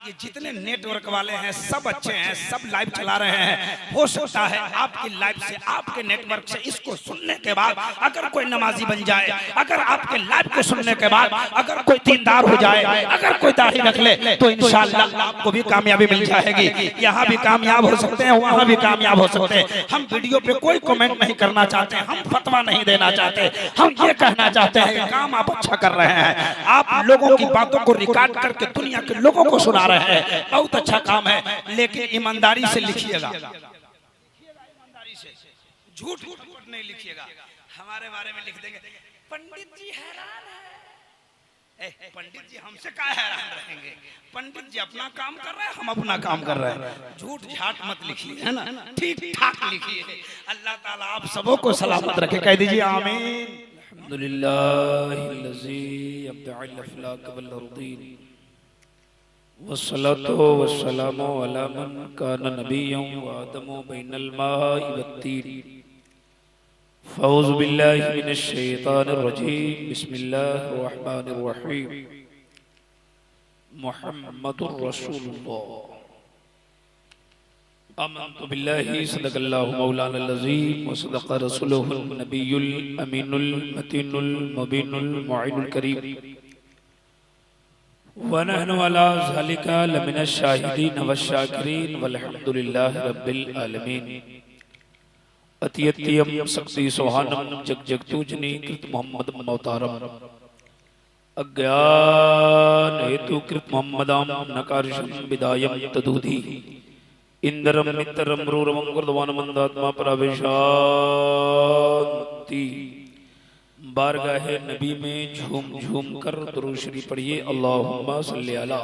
ये जितने नेटवर्क वाले हैं सब अच्छे हैं, सब लाइव चला रहे हैं। हो सकता है आपकी लाइव से, आपके नेटवर्क से इसको सुनने के बाद अगर कोई नमाजी बन जाए, अगर आपके लाइव को सुनने के बाद अगर कोई दीनदार हो जाए, अगर कोई दाढ़ी रख ले, तो इंशाअल्लाह आपको भी कामयाबी मिल जाएगी। यहाँ भी कामयाब हो सकते हैं, वहाँ भी कामयाब हो सकते हैं। हम वीडियो पे कोई कमेंट नहीं करना चाहते, हम फतवा नहीं देना चाहते, हम ये कहना चाहते हैं कि काम आप अच्छा कर रहे हैं। आप लोगों की बातों को रिकॉर्ड करके दुनिया के लोगों को सुना रहे हैं, बहुत अच्छा काम है। लेकिन ईमानदारी से लिखिएगा, ईमानदारी से, झूठ नहीं लिखिएगा। हमारे बारे में लिख देंगे पंडित जी हैरान है। पंडित जी हमसे क्या हैरान रहेंगे? पंडित जी अपना काम कर रहे हैं, हम अपना काम कर रहे हैं। झूठ झाट मत लिखिए, है ना, ठीक ठाक लिखिए। अल्लाह ताला आप सबों को सलामत रखे। कह दीजिए आमीन। वस्सलातु वस्सलामु अला मन काना नबिय्यन व आदमु बैनल माइ वत्तीन। फ़ऊज़ु बिल्लाहि मिनश शैतानिर रजीम। बिस्मिल्लाहिर रहमानिर रहीम। मुहम्मदुर रसूलुल्लाह। आमन्तु बिल्लाहि सदक़ल्लाहु मौलाना अज़ीम व सदक़ रसूलुहुन नबियुल अमीनुल मतीनुल मुबीनुल मुईनुल करीम। वनहनु अला ज़ालिका लमिनश शाहिदीन वश्शाकिरीन वल्हम्दुलिल्लाहि रब्बिल आलमीन। अतियत्यम सक्ति सुहानम जग जगतूजनी कृत मोहम्मद मोहतारम। अज्ञान हेतु कृत मोहम्मदाम नकारिशम विदायम तदूधी। इंदरम मित्रम रूरमं गुरुद्वान मंदात्मा प्रवेशांति। बारगाहे नबी में झूम झूम कर दुरूद शरीफ पढ़िए। अल्लाहुम्मा सल्ली अला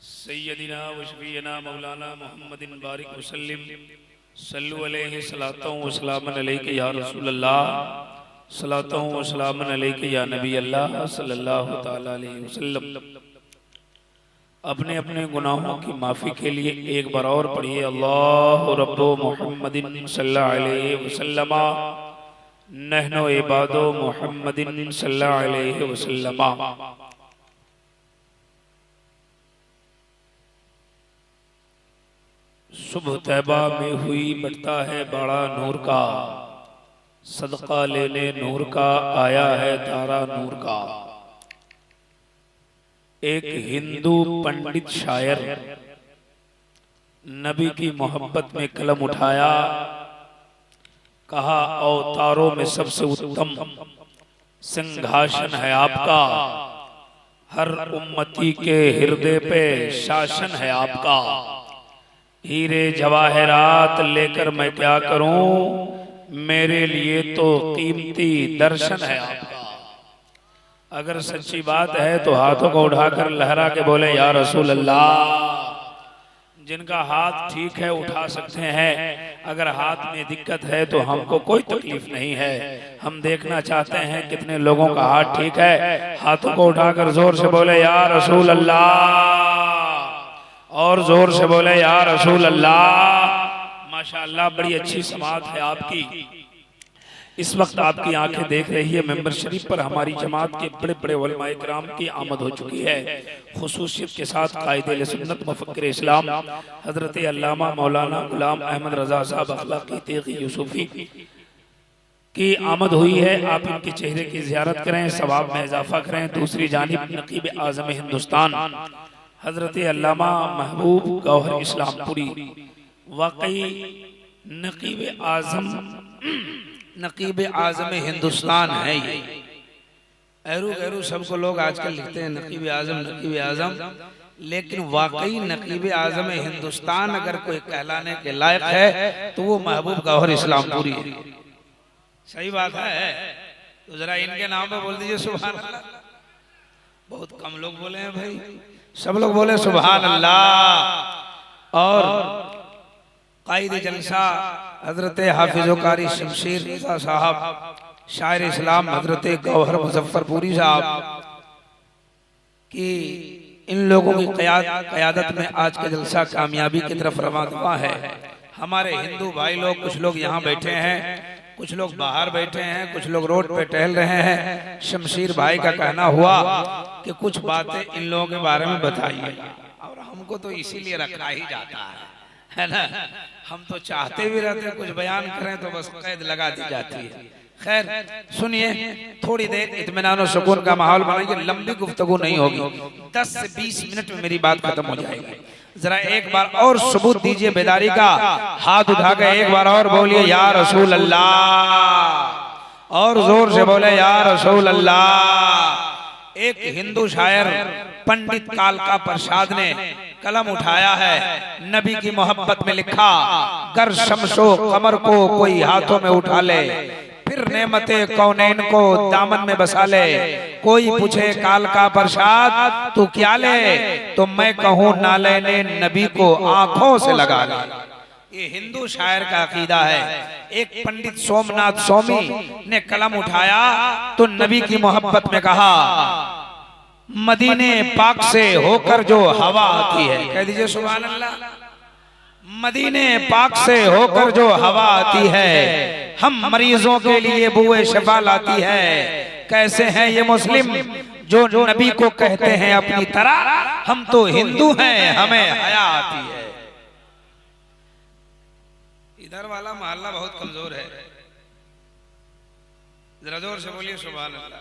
सय्यदिना व शफीना मौलाना मुहम्मदिन बारिक वसल्लिम। सल्लु अलैहि सलातु व सलामन अलैका या रसूल अल्लाह। सलातु व सलामन अलैका या नबी अल्लाह सल्लल्लाहु तआला अलैहि वसल्लम। अपने अपने गुनाहों की माफ़ी के लिए एक बार और पढ़िए। अल्लाहु रब्बु मुहम्मदिन सल्लल्लाहु अलैहि वसल्लम नहनो इबादो मुहम्मदिन सल्लल्लाहु अलैहि वसल्लम। सुबह तैबा में हुई बढ़ता है बड़ा नूर का, सदका लेने नूर का आया है तारा नूर का। एक हिंदू पंडित शायर नबी की मोहब्बत में कलम उठाया, कहा अवतारों में सबसे उत्तम सिंहासन है आपका, हर उम्मती के हृदय पे शासन है आपका। हीरे जवाहरात लेकर मैं क्या करूं, मेरे लिए तो कीमती दर्शन है आपका। अगर सच्ची बात है तो हाथों को उठाकर लहरा के बोले या रसूल अल्लाह। जिनका हाथ ठीक है उठा सकते हैं, अगर हाथ में दिक्कत है तो हमको कोई तकलीफ नहीं है। हम देखना चाहते हैं कितने लोगों का हाथ ठीक है। हाथों को उठाकर जोर से बोले या रसूल अल्लाह, और जोर से बोले या रसूल अल्लाह। माशाअल्लाह बड़ी अच्छी समात है आपकी। इस वक्त आपकी आंखें देख रही है मेंबर शरीफ पर हमारी जमात के बड़े बड़े उलमाए किराम की आमद हो चुकी है। खुसूसियत के साथ कायदे सुन्नत मुफक्किर इस्लाम हजरत अल्लामा मौलाना गुलाम अहमद रजा साहब अखलाकी तेगी यूसुफी की आमद हुई है। आप इनके चेहरे की ज़ियारत करें, सवाब में इजाफा करें। दूसरी जानिब नकीब आज़म हिंदुस्तान हजरत अल्लामा महबूब गौहर इस्लामपुरी, वाकई नकीब आज़म हिंदुस्तान है ये। एरू गैरू सबको लोग आजकल लिखते हैं नकीब आज़म, लेकिन वाकई नकीब आज़म हिंदुस्तान अगर कोई कहलाने के लायक है तो वो महबूब गौहर इस्लामपुरी है। सही बात है, तो जरा इनके नाम पे बोल दीजिए सुभान अल्लाह। बहुत कम लोग बोले हैं भाई, सब लोग बोले सुभान अल्लाह। और कायद जलसा हजरत हाफिज़ कारी शमशीर रज़ा साहब, शायर इस्लाम हजरत गौहर मुजफ्फरपुरी साहब की, इन लोगों की क़यादत में आज का जलसा कामयाबी की तरफ रवाना है। हमारे हिंदू भाई लोग कुछ लोग यहाँ बैठे हैं, कुछ लोग बाहर बैठे हैं, कुछ लोग रोड पे टहल रहे हैं। शमशीर भाई का कहना हुआ कि कुछ बातें इन लोगों के बारे में बताइए, और हमको तो इसीलिए रखा ही जाता है ना। हम तो चाहते भी रहते हैं कुछ बयान करें तो बस कैद लगा दी जाती है। खैर सुनिए, थोड़ी देर इत्मीनान और सुकून का माहौल बनाइए, लंबी गुफ्तगू नहीं होगी, 10 से 20 मिनट में मेरी बात खत्म हो जाएगी। जरा एक बार और सबूत दीजिए बेदारी का, हाथ उठा के एक बार और बोलिए या रसूल अल्लाह, और जोर से बोले या रसूल अल्लाह। एक हिंदू शायर पंडित कालका प्रसाद ने कलम उठाया है, नबी की मोहब्बत में लिखा, गर शमशो कमर को कोई हाथों में उठा ले, फिर नेमते कौनैन को दामन में बसा ले, कोई पूछे कालका प्रसाद तू क्या ले, तो मैं कहूँ नाले ने नबी को आंखों से लगा ले। ये हिंदू शायर का अकीदा है। एक पंडित सोमनाथ स्वामी ने कलम उठाया तो नबी की मोहब्बत में कहा, मदीने पाक से होकर जो हवा आती है, कह दीजिए सुभान अल्लाह। मदीने पाक से होकर जो हवा आती है, हम मरीजों के लिए बुए शफा लाती है। कैसे हैं ये मुस्लिम जो नबी को कहते हैं अपनी तरह, हम तो हिंदू हैं हमें हया आती है। इधर वाला मोहल्ला बहुत कमजोर है, जरा जोर से बोलिए सुभान अल्लाह।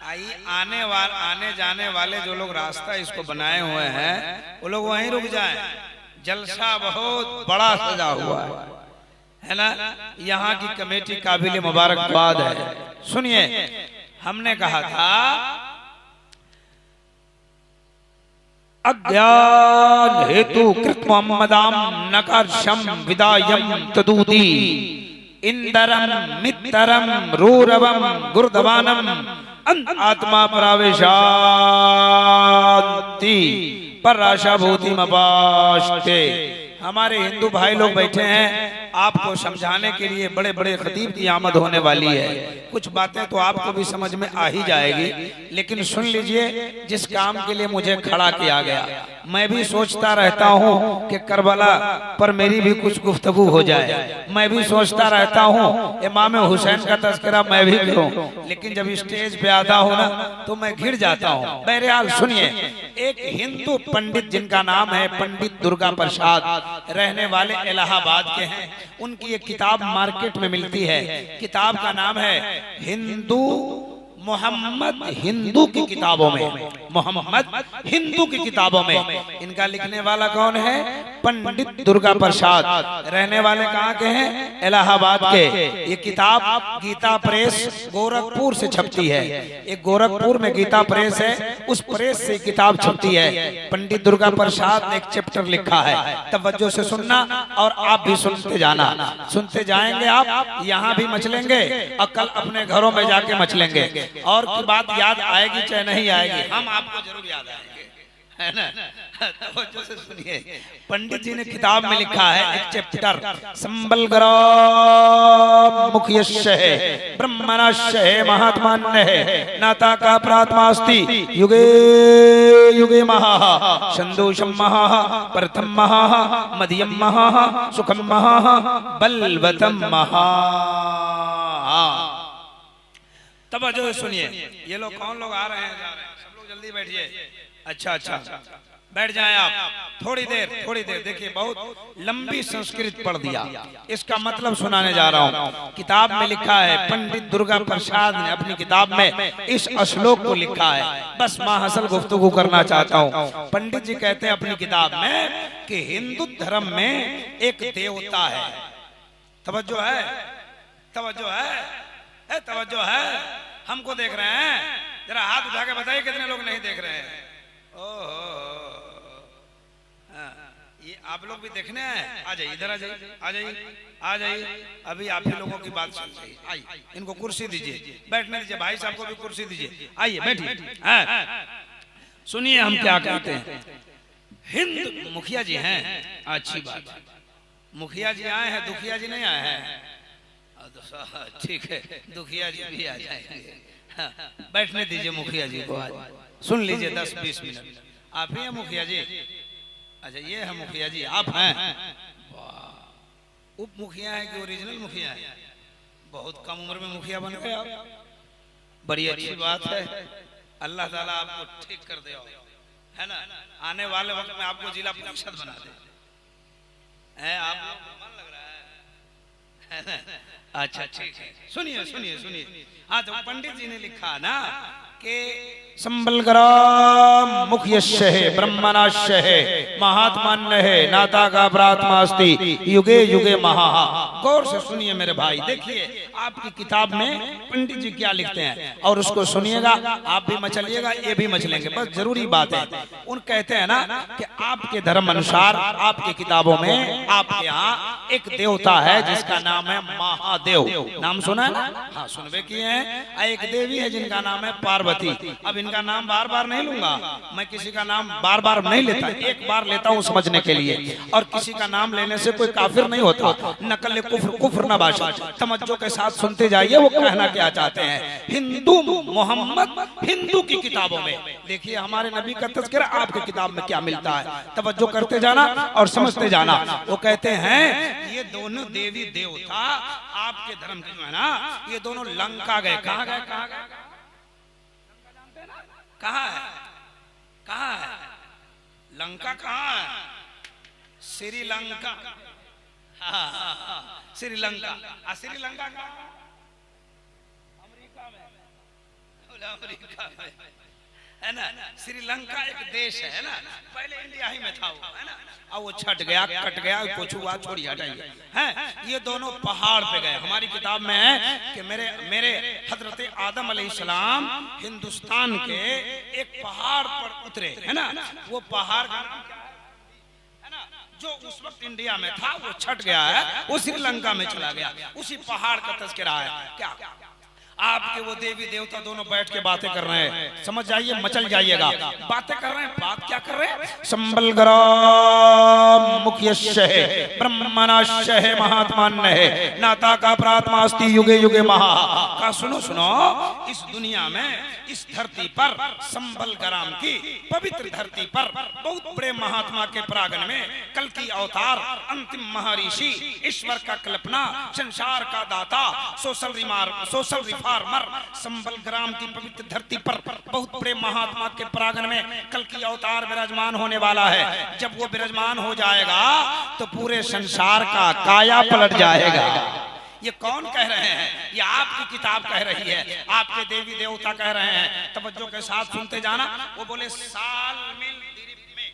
आइए, आने जाने वाले जो लोग रास्ता इसको बनाए हुए हैं वो लोग वहीं रुक जाएं। जलसा बहुत बड़ा सजा हुआ है ना। यहाँ की कमेटी काबिल मुबारकबाद है। सुनिए, हमने कहा था अज्ञान हेतु कृत मोहम्मदाम नकर्षम विदायम तदूदी इंदरम मित्रम रूरवम गुरुदवानम आत्मा प्रावेशाति पर आशा भूति मबाश्ते। हमारे हिंदू भाई लोग बैठे हैं, आपको समझाने के लिए बड़े बड़े खतीब की आमद होने वाली है। कुछ बातें तो आपको भी समझ में आ ही जाएगी, लेकिन सुन लीजिए, जिस काम के लिए मुझे खड़ा किया गया, मैं भी सोचता रहता हूँ कि करबला पर मेरी भी कुछ गुफ्तगू हो जाए। मैं भी सोचता रहता हूँ इमाम हुसैन का तज़किरा मैं भी करूँ, लेकिन जब स्टेज पे आता हूँ ना तो मैं घिर जाता हूँ। बहरहाल सुनिए, एक हिंदू पंडित जिनका नाम है पंडित दुर्गा प्रसाद, रहने वाले इलाहाबाद के हैं, उनकी एक किताब मार्केट में मिलती है। किताब का नाम है हिंदू मोहम्मद हिंदू की किताबों में, मोहम्मद हिंदू की किताबों में। इनका लिखने वाला कौन है? पंडित दुर्गा प्रसाद। रहने वाले कहाँ के हैं? इलाहाबाद के। ये किताब गीता प्रेस गोरखपुर से छपती है। एक गोरखपुर में गीता प्रेस है, उस प्रेस से किताब छपती है। पंडित दुर्गा प्रसाद ने एक चैप्टर लिखा है, तवज्जो से सुनना और आप भी सुनते जाना। सुनते जाएंगे आप, यहाँ भी मचलेंगे और कल अपने घरों में जाके मचलेंगे। और की बात याद आएगी चाहे नहीं आएगी, हम आपको जरूर याद आएंगे, है ना। तो से सुनिए, पंडित जी ने किताब में लिखा है एक चैप्टर, संबल ग्राम मुख्यस्य है, ब्रह्मणस्य है, महात्मान्य है, नाता का प्रात्मास्ति, युगे युगे महा, संदोषम महा, प्रथम महा, मध्यम महा, सुखम महा, बलवतम महा। तब जो सुनिए, ये लोग कौन लोग आ रहे हैं, जा रहे हैं, सब लोग जल्दी बैठिए। अच्छा अच्छा, बैठ जाएं आप। थोड़ी देर देखिए, बहुत लंबी संस्कृत पढ़ दिया, इसका मतलब सुनाने जा रहा हूँ। किताब में लिखा है, पंडित दुर्गा प्रसाद ने अपनी किताब में इस श्लोक को लिखा है। बस माहसल गुफ्तगू करना चाहता हूँ। पंडित जी कहते हैं अपनी किताब में कि हिंदू धर्म में एक देवता है। तवज्जो है, तवज्जो है, तवज्जो है। हमको देख रहे हैं, जरा हाथ उठा के बताइए कितने लोग नहीं देख रहे हैं। ओहो, ये आप लोग भी देखने हैं? आ जाइए, इधर आ जाइए, आ जाइए, आ जाइए। अभी आप ही लोगों की बात सुन रही है। आइए, इनको कुर्सी दीजिए, बैठने दीजिए। भाई साहब को भी कुर्सी दीजिए, आइए बैठिए। सुनिए हम क्या कहते हैं। हिंद मुखिया जी हैं, अच्छी बात है। मुखिया जी आए हैं, दुखिया जी नहीं आए हैं। ठीक है, दुखिया जी भी आ जाएंगे। हाँ, बैठने दीजिए मुखिया जी को। आज सुन लीजिए 10-20 मिनट। आप ही हैं मुखिया जी? अच्छा, ये है मुखिया जी, आप हैं? उप मुखिया है कि ओरिजिनल मुखिया है? बहुत कम उम्र में मुखिया बन गए आप, बड़ी अच्छी बात है। अल्लाह ताला आपको ठीक कर दे, है ना। आने वाले वक्त में आपको जिला परिषद बना दे, है आप लोग को मन लग रहा है ना? अच्छा ठीक है, सुनिए सुनिए सुनिए। हाँ, तो पंडित जी ने लिखा ना कि संबलग्राम मुख्यस्य है ब्रह्मणास्य है महात्मान्य है नाता का प्रात्मास्ति युगे युगे महा। गौर से सुनिए मेरे भाई, देखिए आपकी किताब में पंडित जी क्या लिखते हैं और उसको सुनिएगा, आप भी मचलिएगा, ये भी मचलेंगे, बस जरूरी बात है। उन कहते हैं ना कि आपके धर्म अनुसार आपकी किताबों में आपके यहाँ एक देवता है जिसका नाम है महादेव। नाम सुना है ना? हाँ, सुनबे किए हैं। एक देवी है जिनका नाम है पार्वती। अब इनका नाम बार बार नहीं लूंगा मैं, किसी का नाम बार बार नहीं लेता, एक बार लेता हूँ समझने के लिए। और किसी का नाम लेने से कोई काफिर नहीं होता। नकल कुफ्र कुफ्र न बाशा, तवज्जो के साथ सुनते जाइए वो कहना क्या चाहते हैं। हिंदू मोहम्मद हिंदू की किताबों में देखिए हमारे नबी का तज़किरा, आपकी किताब में क्या मिलता है, तवज्जो करते जाना और समझते जाना। वो कहते हैं ये दोनों देवी देवता आपके धर्म के जो है ना, ये दोनों लंका गए। कहाँ गए? कहाँ गए? कहाँ है? कहाँ है लंका? कहाँ है? श्रीलंका। श्रीलंका। श्रीलंका अमेरिका में, अमेरिका में है ना। श्रीलंका एक देश है ना, पहले इंडिया ही में था वो, है ना। अब वो छट गया, कट गया, कुछ हुआ, छोड़िए हटाइए। हैं ये दोनों पहाड़ पे गए। हमारी किताब में है कि मेरे हजरत आदम अलैहिस्सलाम हिंदुस्तान के एक पहाड़ पर उतरे, है ना। वो पहाड़ का नाम क्या है ना, जो उस वक्त इंडिया में था वो छट गया है, वो श्रीलंका में चला गया। उसी पहाड़ का तज़किरा है। क्या आपके वो देवी देवता दोनों बैठ के बातें कर रहे हैं, समझ जाइए, मचल जाइएगा। बातें कर रहे हैं, बात क्या कर रहे हैं? संबलग्राम मुख्यस्य है ब्रह्मणास्य है महात्मान्य है नाता का प्रात्मास्ति युगे युगे महा। का सुनो सुनो, इस दुनिया में, इस धरती पर, संबलग्राम की पवित्र धरती पर बहुत बड़े महात्मा के प्रांगण में कल की अवतार, अंतिम महर्षि, ईश्वर का कल्पना, संसार का दाता, सोशल रिफॉर्मर, संबलग्राम की पवित्र धरती पर बहुत बड़े महात्मा के प्रांगण में कल की अवतार विराजमान होने वाला है। जब वो विराजमान हो जाएगा तो पूरे संसार का काया पलट जाएगा। ये कौन कह रहे हैं? ये आपकी किताब कह रही है, आपके देवी देवता कह रहे हैं। तवज्जो के साथ सुनते जाना। वो बोले साल मिल द्वीप में।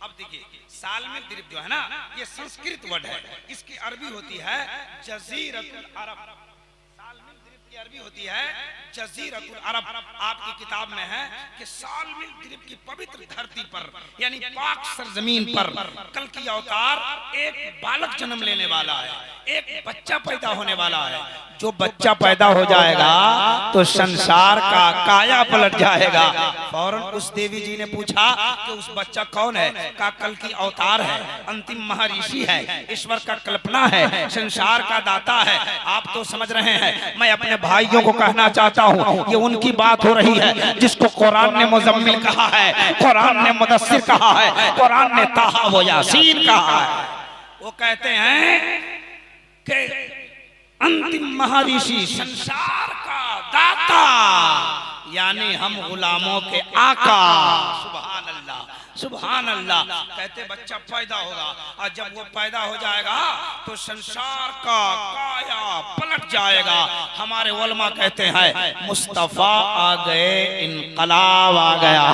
अब देखिए सालमिल द्वीप जो है ना, ये संस्कृत वर्ड है, इसकी अरबी होती है जजीरतुल अरब। सालमिल द्वीप की अरबी होती है जजीरतुल अरब। आपकी किताब में है कि सालमिल द्वीप की पवित्र धरती पर, यानी पाक सरजमीन पर कल की अवतार एक बालक जन्म लेने वाला है, एक बच्चा पैदा होने वाला है। जो बच्चा पैदा हो जाएगा तो संसार का काया पलट जाएगा। फौरन उस देवी जी ने पूछा कि उस बच्चा कौन है? का कल की अवतार है, अंतिम महर्षि है, ईश्वर का कल्पना है, संसार का दाता है। आप तो समझ रहे हैं। मैं अपने भाइयों को कहना चाहता हूँ, ये उनकी बात हो रही है जिसको कुरान ने मुजम्मिल कहा है, कुरान ने मुदस्सिर कहा है, कुरान ने ताहा व यासीन कहा है। वो कहते हैं कि अंतिम महर्षि, संसार का दाता, यानी हम गुलामों के आका। सुभान अल्लाह, सुभान अल्लाह। कहते बच्चा पैदा होगा और जब वो पैदा हो जाएगा तो संसार का काया पलट जाएगा। हमारे उलमा कहते हैं मुस्तफा आ गए, इनकलाब आ गया,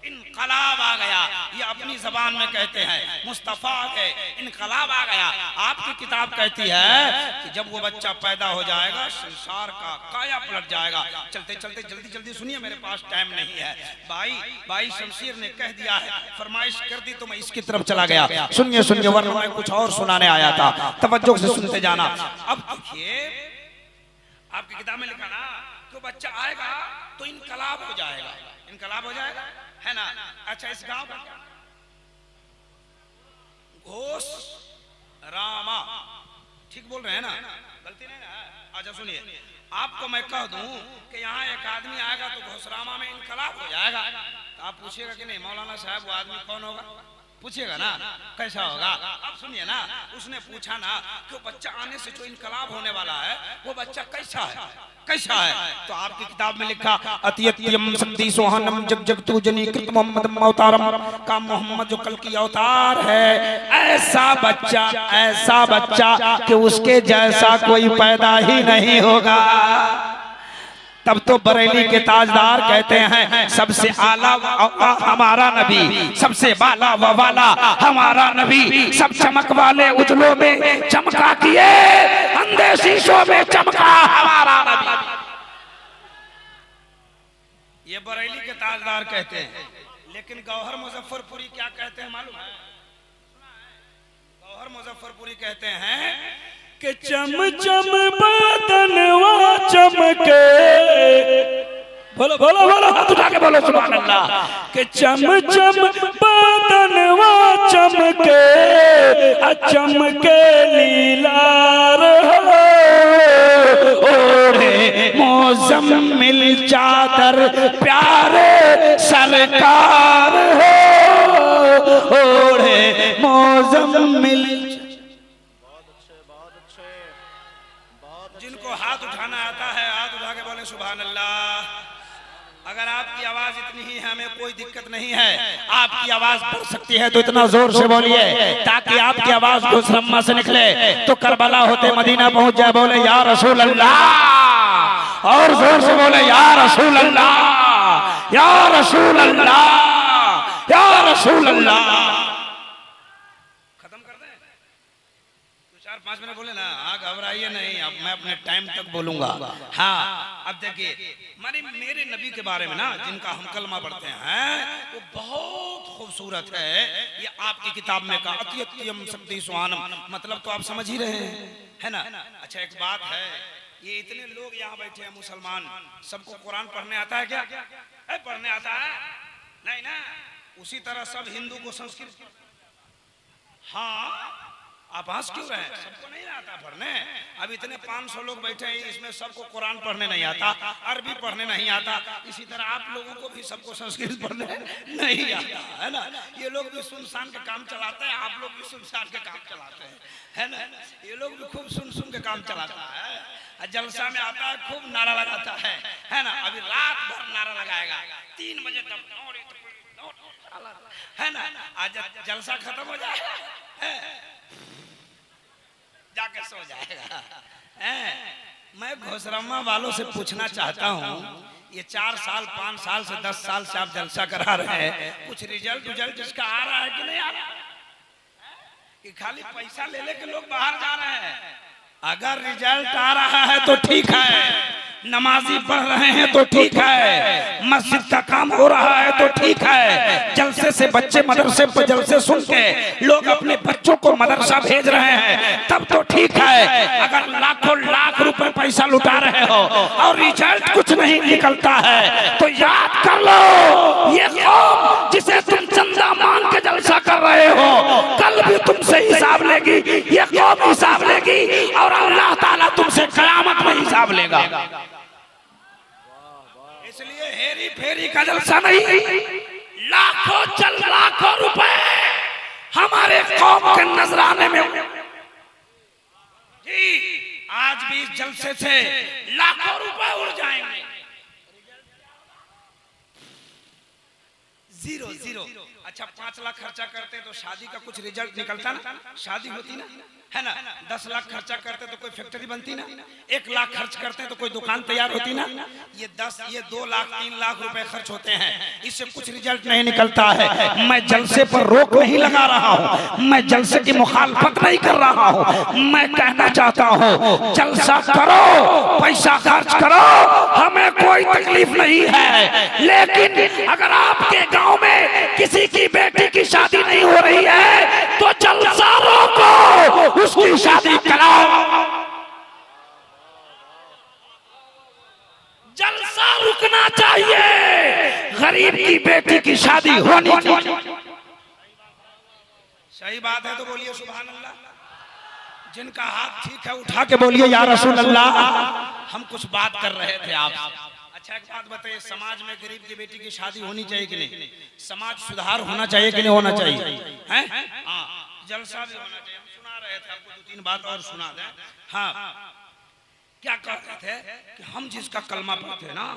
इनकलाब आ गया। ये अपनी जबान में कहते हैं मुस्तफा आ गए, इनकलाब आ गया। आपकी किताब कहती है कि जब वो बच्चा पैदा हो जाएगा संसार का काया पलट जाएगा। चलते चलते जल्दी जल्दी सुनिए, मेरे पास टाइम नहीं है। भाई शमशीर ने कह दिया है, फरमाइश कर दी तो मैं इसकी तरफ चला गया। सुनिए सुनिए, वरना मैं कुछ और सुनाने आया था। तवज्जो से सुनते जाना। अब देखिए आपकी किताब में लिखा ना कि बच्चा आएगा तो इनकलाब हो जाएगा, इनकलाब हो जाएगा, है ना। अच्छा, इस गांव का घोष रामा, ठीक बोल रहे हैं ना? गलती नहीं ना? अच्छा सुनिए, आपको मैं कह दूं कि यहाँ एक आदमी आएगा तो घोषरामा में इनकलाब हो जाएगा, तो आप पूछिएगा कि नहीं मौलाना साहब वो आदमी कौन होगा? पूछिएगा ना कैसा होगा। अब सुनिए ना, उसने पूछा ना कि वो बच्चा आने से जो इनकलाब होने वाला है वो बच्चा कैसा है, कैसा है। तो आपकी किताब में लिखा अतियत्यम शक्ति सोहनम जग जग तू जनी कृत मोहम्मद अवतारम का मोहम्मद जो कल की अवतार है, ऐसा बच्चा कि उसके जैसा कोई पैदा ही नहीं होगा। तब तो बरेली के ताजदार कहते हैं सबसे आला हमारा नबी, सबसे बाला व वाला हमारा नबी, सब चमक वाले उजलों में चमका किए, अंधे शीशों में चमका हमारा नबी। ये बरेली के ताजदार कहते हैं। लेकिन गौहर मुजफ्फरपुरी क्या कहते हैं मालूम है? गौहर मुजफ्फरपुरी कहते हैं कि चम चम बदनवा चमके, बोलो बोलो बोलो हाथ उठा के बोलो सुभान अल्लाह, कि चम चम बदनवा चमके, चमके लीलार हो, ओढ़े मोजम्मिल चादर प्यारे सरकार हो, ओढ़े मोजम्मिल। जिनको हाथ उठाना आता है हाथ उठा के बोले सुभान अल्लाह। अगर आपकी आवाज इतनी ही है, हमें कोई दिक्कत नहीं है, आपकी आवाज बढ़ सकती है तो इतना जोर से बोलिए ताकि आपकी आवाज गुस्सम्मा से निकले तो करबला होते मदीना पहुंच जाए। बोले या रसूल अल्लाह, और जोर से बोले या रसूल अल्लाह, या रसूल अल्लाह, या रसूल अल्लाह। 4-5 मिनट बोले ना, हाँ घबराइए नहीं, अब मैं अपने टाइम तक बोलूंगा। हाँ अब देखिए मेरे नबी के बारे में ना जिनका हम कलमा पढ़ते हैं वो बहुत खूबसूरत है। ये आपकी किताब में का अतियत्यम शक्ति सुहानम, मतलब तो आप समझ ही रहे हैं, है ना। अच्छा एक बात है, ये इतने लोग यहाँ बैठे हैं मुसलमान, सबको कुरान पढ़ने आता है क्या? पढ़ने आता है नहीं ना। उसी तरह सब हिंदू को संस्कृत, हाँ आप हंस क्यों रहे हैं? सबको नहीं आता पढ़ने। अब इतने 500 लोग बैठे हैं, इसमें सबको कुरान पढ़ने नहीं आता, अरबी पढ़ने नहीं आता। इसी तरह आप लोगों को भी सबको संस्कृत पढ़ने नहीं आता, है ना। ये लोग भी सुनसान के काम चलाते हैं, आप लोग भी सुनसान के काम चलाते हैं, है ना। ये लोग भी खूब सुन के काम चलाता है। जलसा में आता है, खूब नारा लगाता है ना। अभी रात भर नारा लगाएगा, 3 बजे तक, है ना। आज जलसा खत्म हो जाएगा, जाके सो जाएगा। मैं घोसरम्मा वालों से पूछना चाहता हूँ, ये 4 साल 5 साल से 10 साल से आप जलसा करा रहे हैं, कुछ रिजल्ट इसका आ रहा है कि नहीं आ रहा? कि खाली पैसा ले लेके लोग बाहर जा रहे हैं? अगर रिजल्ट आ रहा है तो ठीक है, नमाजी पढ़ रहे हैं तो ठीक है, मस्जिद का काम हो रहा है तो ठीक है, जलसे से बच्चे मदरसे पर जलसे सुन के लोग अपने बच्चों को मदरसा भेज रहे हैं तब तो ठीक है। अगर लाखों लाख रुपए पैसा लुटा रहे हो और रिजल्ट कुछ नहीं निकलता है तो याद कर लो, ये कौम जिसे तुम चंदा मांग के जलसा कर रहे हो कल भी तुमसे हिसाब लेगी, ये कौम हिसाब लेगी और अल्लाह ताला तुमसे कयामत में हिसाब लेगा। इसलिए हेरी फेरी का जलसा नहीं, लाखों रुपए हमारे कौम के नजराने में जी आज भी इस जलसे से लाखों रुपए उड़ जाएंगे। 0 अच्छा 5 लाख खर्चा करते तो शादी का कुछ रिजल्ट निकलता ना, शादी होती ना, है ना। 10 लाख खर्चा करते तो कोई फैक्ट्री बनती ना, 1 लाख खर्च करते तो कोई दुकान तैयार होती ना। ये 2 लाख 3 लाख रुपए खर्च होते हैं, इससे कुछ रिजल्ट नहीं निकलता है। मैं जलसे पर रोक नहीं लगा रहा हूँ, मैं जलसे की मुखालफत नहीं कर रहा हूँ। मैं कहना चाहता हूँ जलसा करो, पैसा खर्च करो, हमें कोई तकलीफ नहीं है, लेकिन अगर आपके गाँव में किसी की बेटी की शादी नहीं हो रही है तो जलसा रोको, उसकी शादी कराओ। जलसा रुकना चाहिए, गरीब की बेटी की शादी होनी चाहिए। सही बात है तो बोलिए सुभान अल्लाह। जिनका हाथ ठीक है उठा के बोलिए या रसूल अल्लाह। हम कुछ बात कर रहे थे आप, अच्छा एक बात बताइए, समाज में गरीब की बेटी की शादी होनी चाहिए कि नहीं? समाज सुधार होना चाहिए कि नहीं होना चाहिए? हैं? हाँ, जलसा भी होना चाहिए। हम सुना रहे थे आपको, दो तीन बात और सुना दें। हाँ, क्या कहते थे कि हम जिसका कलमा पढ़ते हैं ना,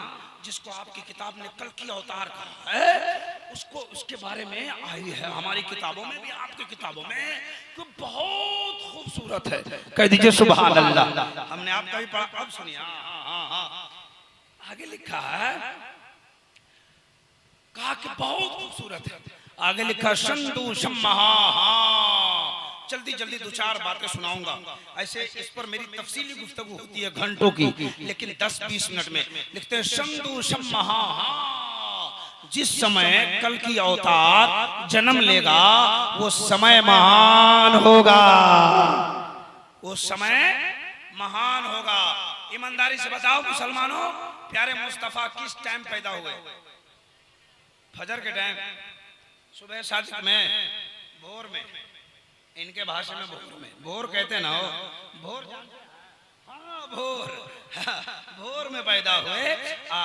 जिसको आपकी किताब ने कल की अवतार कहा है, उसको उसके बारे में आई है हमारी किताबों में भी, आपकी किताबों में, तो बहुत खूबसूरत है। कह दीजिए सुभान अल्लाह। हमने आपका भी पढ़ा, अब सुनिए। आगे लिखा है, कहा कि बहुत खूबसूरत है। आगे लिखा शंदु शम्महा। जल्दी जल्दी दो चार बातें सुनाऊंगा। ऐसे इस पर मेरी तफसीली गुफ्तगू होती है घंटों की, लेकिन 10-20 मिनट में। लिखते हैं शंदु शम्महा। जिस समय कल की अवतार जन्म लेगा वो समय महान होगा, वो समय महान होगा। ईमानदारी से बताओ मुसलमानों, प्यारे मुस्तफा किस टाइम पैदा हुए? फजर के टाइम, सुबह सादिक में, भोर में। इनके भाषा में भोर में, भोर कहते ना हो, भोर। हाँ भोर, भोर में पैदा हुए।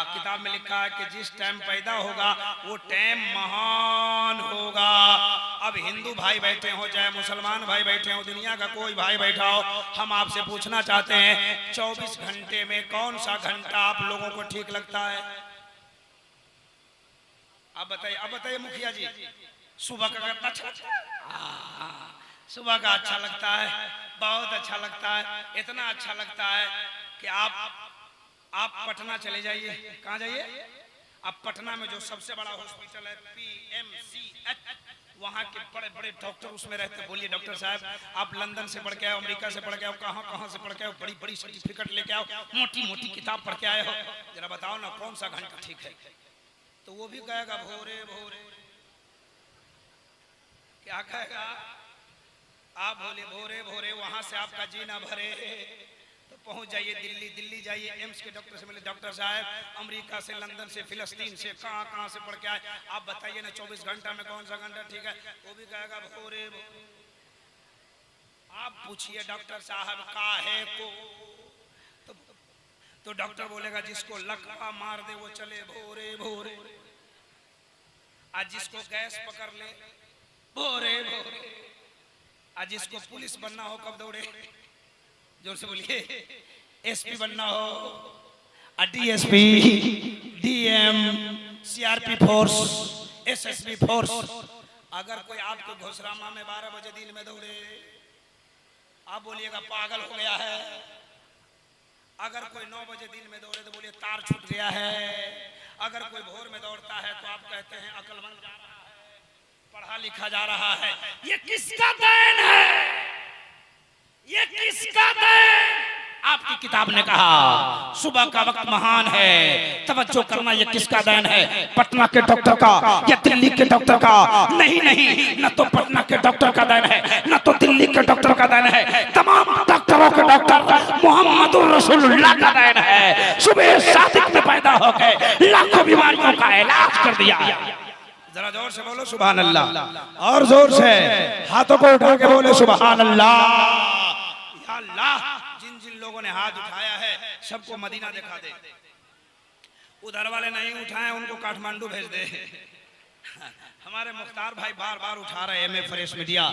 किताब में लिखा है कि जिस टाइम पैदा होगा वो टाइम महान होगा। अब हिंदू भाई बैठे हो चाहे मुसलमान भाई बैठे हो, दुनिया का कोई भाई बैठा हो, हम आपसे पूछना चाहते हैं 24 घंटे में कौन सा घंटा आप लोगों को ठीक लगता है? आप बताइए, अब बताइए मुखिया जी। सुबह का करता अच्छा, सुबह का अच्छा लगता है, बहुत अच्छा लगता है। इतना अच्छा लगता है कि आप पटना चले जाइए। कहाँ जाइए? आप पटना में जो सबसे बड़ा हॉस्पिटल है PMCH, वहाँ के बड़े बड़े डॉक्टर उसमें रहते हैं। बोलिए डॉक्टर साहब, आप लंदन से पढ़ के आओ, अमेरिका से पढ़ के आओ, कहाँ कहाँ से पढ़ के आओ, बड़ी बड़ी सर्टिफिकेट लेके आओ, मोटी मोटी किताब पढ़ के आए हो, जरा बताओ ना कौन सा घंटा ठीक है? तो वो भी कहेगा भोरे भोरे। क्या कहेगा? आप बोले भोरे भोरे, वहां से आपका जी ना भरे तो पहुंच जाइए दिल्ली। दिल्ली जाइए, एम्स के डॉक्टर से मिले, डॉक्टर साहब अमेरिका से, लंदन से, फिलिस्तीन से, कहाँ कहाँ से पढ़ के आए, आप बताइए ना 24 घंटा में कौन सा घंटा ठीक है? वो भी कहेगा भोरे भोरे। आप पूछिए डॉक्टर साहब काहे को, तो डॉक्टर बोलेगा जिसको लकवा मार दे वो चले भोरे भोरे, आज जिसको गैस पकड़ ले भोरे भोरे, आज जिसको पुलिस बनना हो कब दौड़े? जोर से बोलिए। SP बनना हो, DSP, DM, CRP force, SSB force. अगर कोई आपको घोषरामा में 12 बजे दिन में दौड़े, आप बोलिएगा पागल हो गया है। अगर कोई 9 बजे दिन में दौड़े तो बोलिए तार छूट गया है। अगर कोई भोर में दौड़ता है तो आप कहते हैं अक्लमंद जा रहा है, पढ़ा लिखा जा रहा है। ये किसका देन है? ये किसका देन? आपकी किताब ने कहा सुबह का वक्त महान है। तवज्जो करना, ये किसका देन है? पटना के डॉक्टर का या दिल्ली के डॉक्टर का? नहीं नहीं, न तो पटना के डॉक्टर का देन है, न तो दिल्ली के डॉक्टर का देन है। तमाम डॉक्टरों के डॉक्टर मोहम्मदुर रसूलुल्लाह का देन है। सुबह सादिक में पैदा हो गए, लाखों बीमारियों का इलाज कर दिया। जरा जोर से बोलो सुभान अल्लाह, और जोर से हाथों को उठा के बोले सुभान अल्लाह। या अल्लाह, जिन जिन लोगों ने हाथ उठाया है सबको मदीना दिखा दे। उधर वाले नहीं उठाए उनको काठमांडू भेज दे। हमारे मुख्तार भाई बार बार उठा रहे हैं, मैं फ्रेश मीडिया।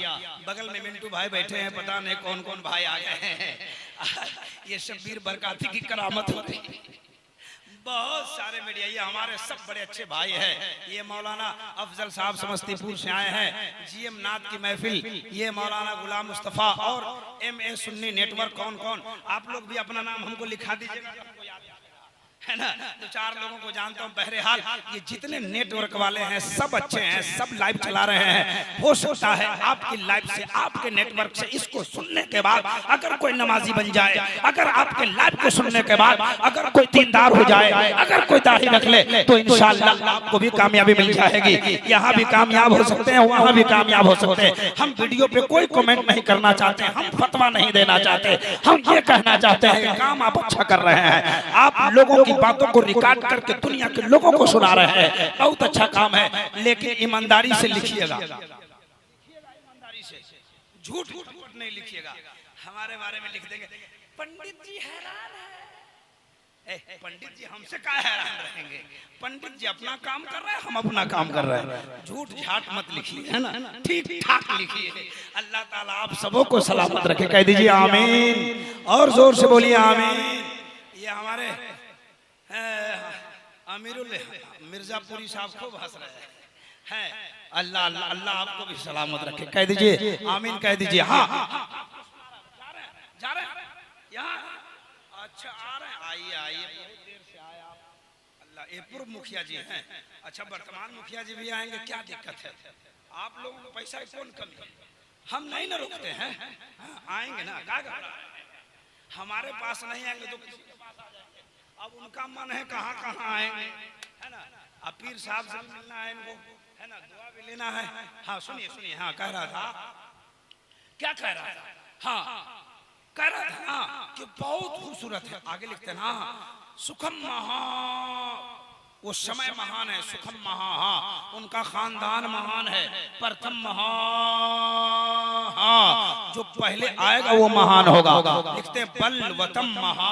बगल में मिंटू भाई बैठे हैं, पता नहीं कौन कौन भाई आ गए हैं। ये शब्बीर बरकाती की करामत होती है। बहुत सारे मीडिया, ये हमारे सब बड़े अच्छे भाई हैं। ये मौलाना अफजल साहब समस्तीपुर से आए हैं, GM नाथ की महफिल। ये मौलाना गुलाम मुस्तफा और MA सुन्नी नेटवर्क। कौन कौन? आप लोग भी अपना नाम हमको लिखा दीजिएगा, है ना? दो चार लोगों को जानता हूँ। बहरहाल ये जितने नेटवर्क वाले हैं सब अच्छे हैं, सब लाइव चला रहे हैं। हो सकता है आपकी लाइव से, आपके नेटवर्क से इसको सुनने के बाद अगर कोई नमाजी बन जाए, अगर आपके लाइव को सुनने के बाद अगर कोई दीनदार हो जाए, अगर कोई दाढ़ी रख ले, तो इंशाअल्लाह आपको भी कामयाबी मिल जाएगी। यहाँ भी कामयाब हो सकते हैं, वहाँ भी कामयाब हो सकते हैं। हम वीडियो पे कोई कमेंट नहीं करना चाहते, हम फतवा नहीं देना चाहते। हम ये कहना चाहते हैं काम आप अच्छा कर रहे हैं, आप लोगों की बातों को रिकॉर्ड करके दुनिया के लोगों को सुना रहे हैं, बहुत अच्छा काम है। लेकिन ईमानदारी से लिखिएगा, ईमानदारी से, झूठ नहीं लिखिएगा। हमारे बारे में लिख देंगे पंडित जी हैरान है, पंडित जी हमसे क्या हैरान रहेंगे? पंडित जी अपना काम कर रहे हैं, हम अपना काम कर रहे हैं। झूठ झाट मत लिखिए, है ना, ठीक ठाक लिखिए। अल्लाह ताला आप सबों को सलामत रखे, कह दीजिए आमीन, और जोर से बोलिए आमीन। ये हमारे अमीरुल मिर्जापुरी साहब खूब हंस रहे हैं। अल्लाह अल्लाह अल्लाह आपको भी सलामत रखे, कह दीजिए आमीन, कह दीजिए। हाँ जा रहे हैं यहाँ, अच्छा आ रहे हैं, आइए आइए, बहुत देर से आए आप। अल्लाह, ये पूर्व मुखिया जी हैं। अच्छा वर्तमान मुखिया जी भी आएंगे, क्या दिक्कत है? आप लोगों को पैसा की कौन कमी है? हम नहीं ना रुकते हैं, आएंगे ना, हमारे पास नहीं आएंगे तो किसी के पास आ जाएंगे। अब उनका मन है कहाँ कहाँ आएंगे, है ना। अब पीर साहब से मिलना है इनको, है ना, दुआ भी लेना है। हाँ सुनिए सुनिए, हाँ कह रहा था, क्या कह रहा था? हाँ कह रहा था ना कि बहुत खूबसूरत है, आगे लिखते हैं ना, सुखम महा, वो समय महान है, सुखम महा, हाँ उनका खानदान महान है, प्रथम महा, हाँ जो पहले आएगा वो महान होगा। लिखते हैं बलवतम महा।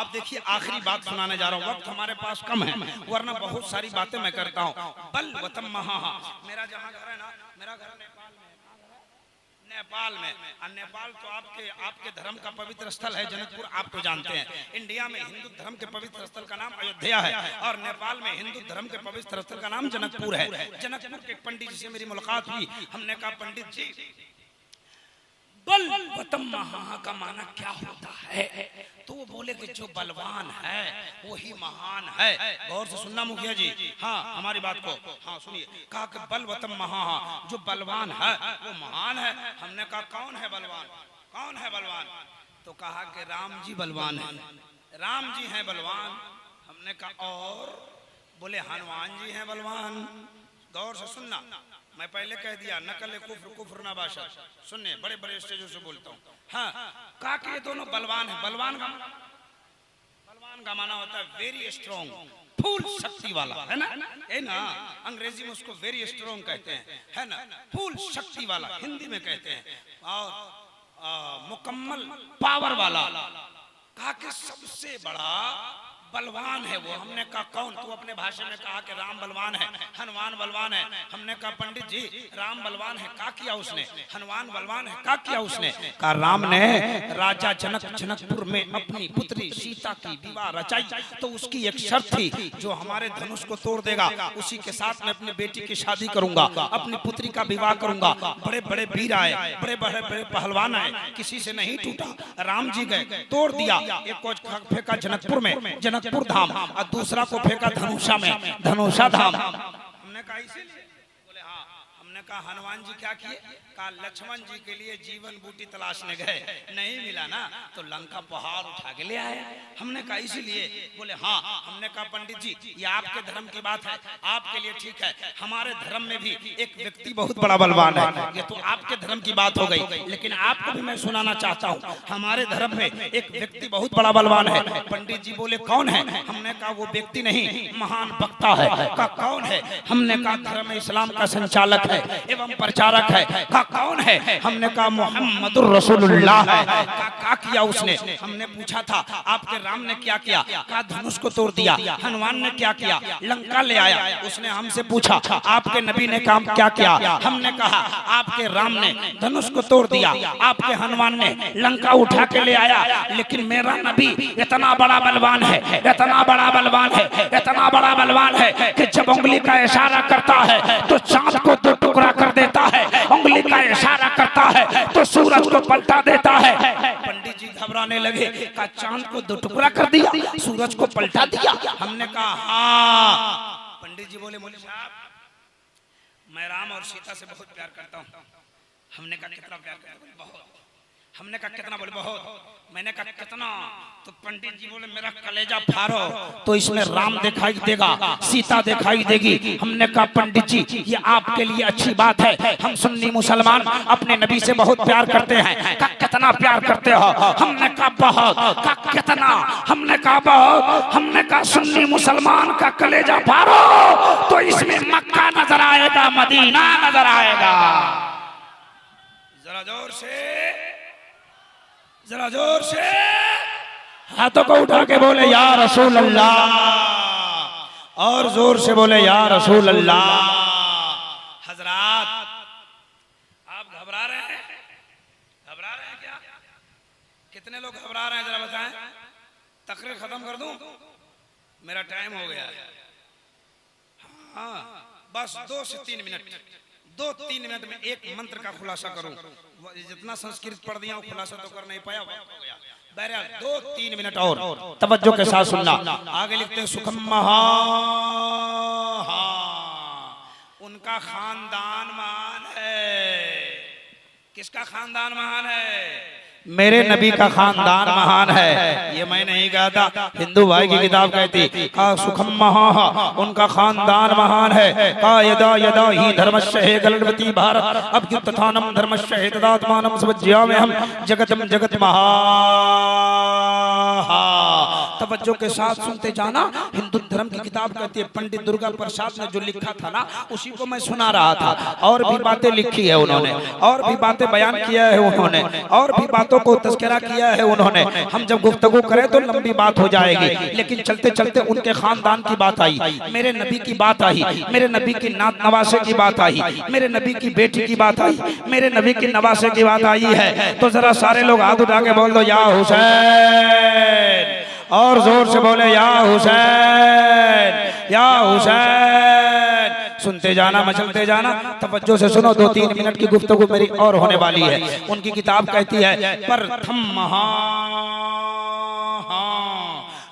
अब देखिए आखिरी बात सुनाने जा रहा हूँ, वक्त हमारे पास कम है, वरना बहुत सारी बातें मैं करता हूँ। बलवतम महा, मेरा जहाँ घर है ना, मेरा घर नेपाल में, और नेपाल तो आपके धर्म का पवित्र स्थल है जनकपुर, आप तो जानते हैं। इंडिया में हिंदू धर्म के पवित्र स्थल का नाम अयोध्या है, और नेपाल में हिंदू धर्म के पवित्र स्थल का नाम जनकपुर है। जनकपुर के पंडित जी से मेरी मुलाकात हुई, हमने कहा पंडित जी बलवतम महा का माना क्या होता है? तो वो बोले कि जो बलवान है वही महान है। गौर से सुनना मुखिया जी, हाँ हमारी बात को, हाँ सुनिए। कहा कि बलवतम महा, जो बलवान है वो महान है। हमने कहा कौन है बलवान, कौन है बलवान? तो कहा कि राम जी बलवान है, राम जी हैं बलवान। हमने कहा और? बोले हनुमान जी हैं बलवान। गौर से सुनना, मैं पहले कह दिया नकल कुफ्र कुफ्र ना बाशा, सुनने बड़े बड़े स्टेजों से बोलता हूँ। हाँ कहा कि ये दोनों बलवान है। बलवान का माना होता है वेरी स्ट्रॉन्ग, फुल शक्ति वाला, है ना, है ना। अंग्रेजी में उसको वेरी स्ट्रॉन्ग कहते हैं, है ना, फुल शक्ति वाला हिंदी में कहते हैं, और मुकम्मल पावर वाला। कहा कि सबसे बड़ा बलवान है वो। हमने कहा कौन? तो अपने भाषा में कहा कि राम बलवान है, हनुमान बलवान है। हमने कहा पंडित जी राम बलवान है, क्या किया उसने? हनुमान बलवान है, क्या किया उसने? कहा राम ने राजा जनकपुर में अपनी पुत्री सीता की विवाह रचाई, तो उसकी एक शर्त थी, जो हमारे धनुष को तोड़ देगा उसी के साथ मैं अपनी बेटी की शादी करूंगा, अपनी पुत्री का विवाह करूंगा। बड़े बड़े वीर आए, बड़े बड़े पहलवान आए, किसी से नहीं टूटा। राम जी गए, तोड़ दिया। एक को फेंका जनकपुर में, जनकपुर धाम, और दूसरा को फेंका धनुषा में, धनुषा धाम। हमने कहा इसीलिए? बोले हाँ। हमने कहा हनुमान जी क्या किए? कहा लक्ष्मण जी के लिए जीवन बूटी तलाशने गए, नहीं मिला ना तो लंका पहाड़ उठा के ले आए। हमने कहा इसीलिए? बोले हाँ। हमने कहा पंडित जी ये आपके धर्म की बात है, आपके लिए ठीक है, हमारे धर्म में भी एक व्यक्ति बहुत बड़ा बलवान है। ये तो आपके धर्म की बात हो गई, लेकिन आपको भी मैं सुनाना चाहता हूँ, हमारे धर्म में एक व्यक्ति बहुत बड़ा बलवान है। पंडित जी बोले कौन है? हमने कहा वो व्यक्ति नहीं, महान वक्ता है। कहा कौन है? हमने कहा धर्म इस्लाम का संचालक है एवं प्रचारक है। कौन है? हमने कहा मोहम्मदुर रसूलुल्लाह है। क्या किया उसने? हमने पूछा था आपके राम ने क्या किया? कहा धनुष को तोड़ दिया। हनुमान ने क्या किया? लंका ले आया। उसने हमसे पूछा आपके नबी ने काम क्या किया? हमने कहा आपके राम ने धनुष को तोड़ दिया, आपके हनुमान ने लंका उठा के ले आया, लेकिन मेरा नबी इतना बड़ा बलवान है, इतना बड़ा बलवान है, इतना बड़ा बलवान है कि जब उंगली का इशारा करता है तो चांद को दो टुकड़ा कर देता है, उंगली का इशारा करता है तो सूरज को पलटा देता है। पंडित जी घबराने लगे, कहा चांद को दो टुकड़ा कर दिया, सूरज को पलटा दिया। हमने कहा हाँ। पंडित जी बोले मौलवी साहब मैं राम और सीता से बहुत प्यार करता हूँ। हमने कहा कितना प्यार करते? बोले बहुत। हमने कहा कितना? बोले बहुत। मैंने कहा कितना? तो पंडित जी बोले मेरा कलेजा फाड़ो तो इसमें राम दिखाई देगा, सीता दिखाई देगी। हमने कहा पंडित जी ये आपके लिए अच्छी बात है, हम सुन्नी मुसलमान अपने नबी से बहुत प्यार करते हैं। कहा कितना प्यार करते हो? हमने कहा बहुत। कहा कितना? हमने कहा बहुत। हमने कहा सुन्नी मुसलमान का कलेजा फाड़ो तो इसमें मक्का नजर आएगा, मदीना नजर आएगा। जरा जोर से, जरा जोर से। हाथों को उठा के बोले या रसूल अल्लाह, और जोर से बोले या रसूल अल्लाह। हजरात, आप घबरा रहे हैं? घबरा रहे हैं क्या? कितने लोग घबरा रहे हैं जरा बताएं। तकरीर खत्म कर दूं? मेरा टाइम हो गया है। हाँ, बस 2 से 3 मिनट, 2-3 मिनट में एक मंत्र का खुलासा करूं। जितना संस्कृत पढ़ दिया वो खुलासा तो कर नहीं पाया, बहरहाल 2-3 मिनट और तवज्जो के साथ सुनना। आगे लिखते हैं सुखम महा, उनका खानदान महान है। किसका खानदान महान है? मेरे नबी का खानदान महान है। ये मैं नहीं कहता, हिंदू भाई की किताब कहती का सुखम महा, उनका खानदान महान है। का यदा यदा ही धर्मस्य हे गलवती भारत अभ्युत्थानम धर्मस्य हे तदात्मानम समज्यामि हम जगतम जगत महा। तवज्जो के साथ सुनते जाना। हिंदू धर्म की किताब कहती है, पंडित दुर्गा प्रसाद ने जो लिखा था ना उसी को मैं सुना रहा था। और भी बातें लिखी है उन्होंने, और भी बातें बयान किया है उन्होंने, और भी बातों को तज़किरा किया है उन्होंने। हम जब गुफ्तगू करें तो लंबी बात हो जाएगी, लेकिन चलते चलते उनके खानदान की बात आई, मेरे नबी की बात आई, मेरे नबी की नात नवासे की बात आई, मेरे नबी की बेटी की बात आई, मेरे नबी की नवासे की बात आई है। तो जरा सारे लोग हाथ उठा के बोल दो या हुसैन, और जोर से बोले या हुसैन, या हुसैन। सुनते जाना, मचलते जाना, तवज्जो से सुनो। 2-3 मिनट की गुफ्तगू मेरी और होने वाली है। उनकी किताब कहती है प्रथम महा,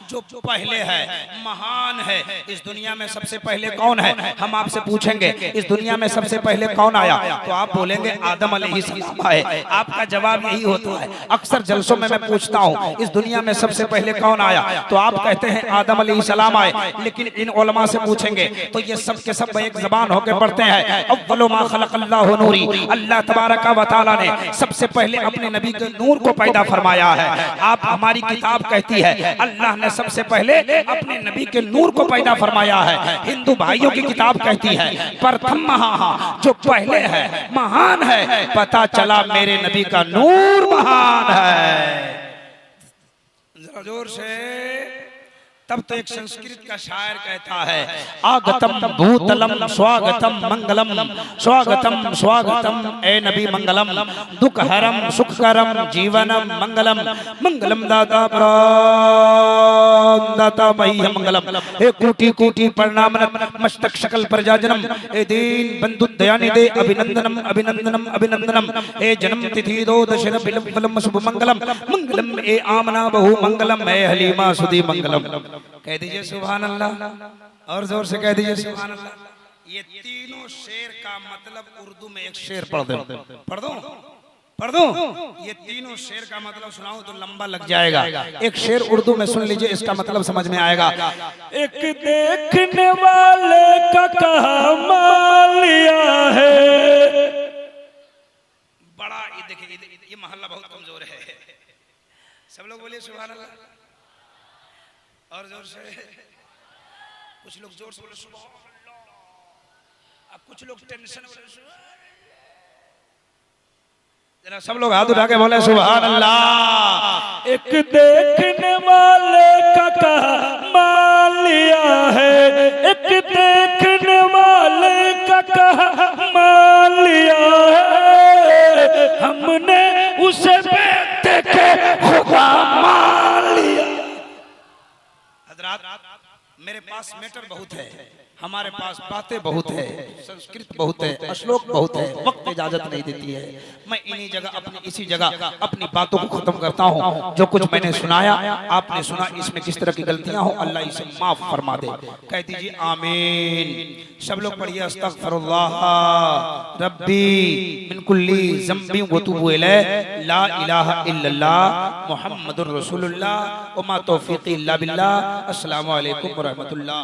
जो पहले है, महान है। इस दुनिया में सबसे पहले कौन है? हम आपसे पूछेंगे इस दुनिया में सबसे पहले कौन आया, तो आप बोलेंगे आदम अलैहिस्सलाम आए। आपका जवाब यही होता है। अक्सर जलसों में मैं पूछता हूँ इस दुनिया में सबसे पहले कौन आया, तो आप कहते हैं आदम अलैहिस्सलाम आए। लेकिन इन उलमा से पूछेंगे तो ये सब के सब एक जबान होकर पढ़ते हैं अव्वलु मा खलक़ल्लाहु नूरी। अल्लाह तबारक व तआला ने सबसे पहले अपने नबी के नूर को पैदा फरमाया है। आप, हमारी किताब कहती है अल्लाह ने सबसे पहले अपने नबी के नूर को पैदा फरमाया है। हिंदू भाइयों की किताब कहती है प्रथम महा, जो पहले है, महान है। पता चला मेरे नबी का नूर महान है। जरा जोर से। तब तो एक संस्कृत का शायर कहता है आगतम भूतलम स्वागतम मंगलम, स्वागतम स्वागतम ए नबी मंगलम, दुखहरम सुखकरम जीवनम मंगलम, मंगलम दाता दाता मह्यम मंगलम। हे कोटि कोटि प्रणाम मस्तक शकल प्रजाजनम, हे दीन बंधु दयानिधे अभिनंदनम अभिनंदनम अभिनंदनम। हे जन्म तिथि दो दशर विलंब शुभ मंगलम, मंगलम ए आमना बहु मंगलम, हे हलीमा सुधी मंगलम। कह दीजिए सुभान अल्लाह, और जोर से कह दीजिए सुभान अल्लाह। ये तीनों शेर का मतलब उर्दू में एक शेर पढ़ दो, पढ़ दो, पढ़ दो। ये तीनों शेर का मतलब सुनाऊं तो लंबा लग जाएगा। एक शेर उर्दू में सुन लीजिए, इसका मतलब समझ में आएगा। एक देखने वाले का कमालिया है। बड़ा ये देखिए, ये मोहल्ला बहुत कमजोर है। सब लोग बोलिए सुभान अल्लाह, और जोर से। कुछ लोग जोर से बोले सुभान अल्लाह, अब कुछ लोग टेंशन में बोले सुभान अल्लाह। जरा सब लोग हाथ उठा के बोले सुभान अल्लाह। एक देखने वाले का कमालिया है, एक देखने वाले का कमालिया है, हमने उसे देखे खुदा मान लिया। मेरे पास मैटर बहुत है, हमारे पास बातें बहुत है, संस्कृत बहुत है, श्लोक बहुत है, वक्त इजाजत नहीं देती है। मैं इन्हीं जगह अपनी इसी जगह अपनी बातों को खत्म करता हूँ। जो कुछ मैंने सुनाया, आपने सुना, इसमें किस तरह की गलतियां हो अल्लाह इसे माफ फरमा दे। कह दीजिए आमीन। सब लोग पढ़िए अस्तगफिरुल्लाह रब्बी मिन कुल्ली ज़ंबि व तुबू इलैह, ला इलाहा इल्लल्लाह मुहम्मदुर रसूलुल्लाह व मा तौफीक़ी इल्ला बिल्लाह। अस्सलामु अलैकुम व रहमतुल्लाह।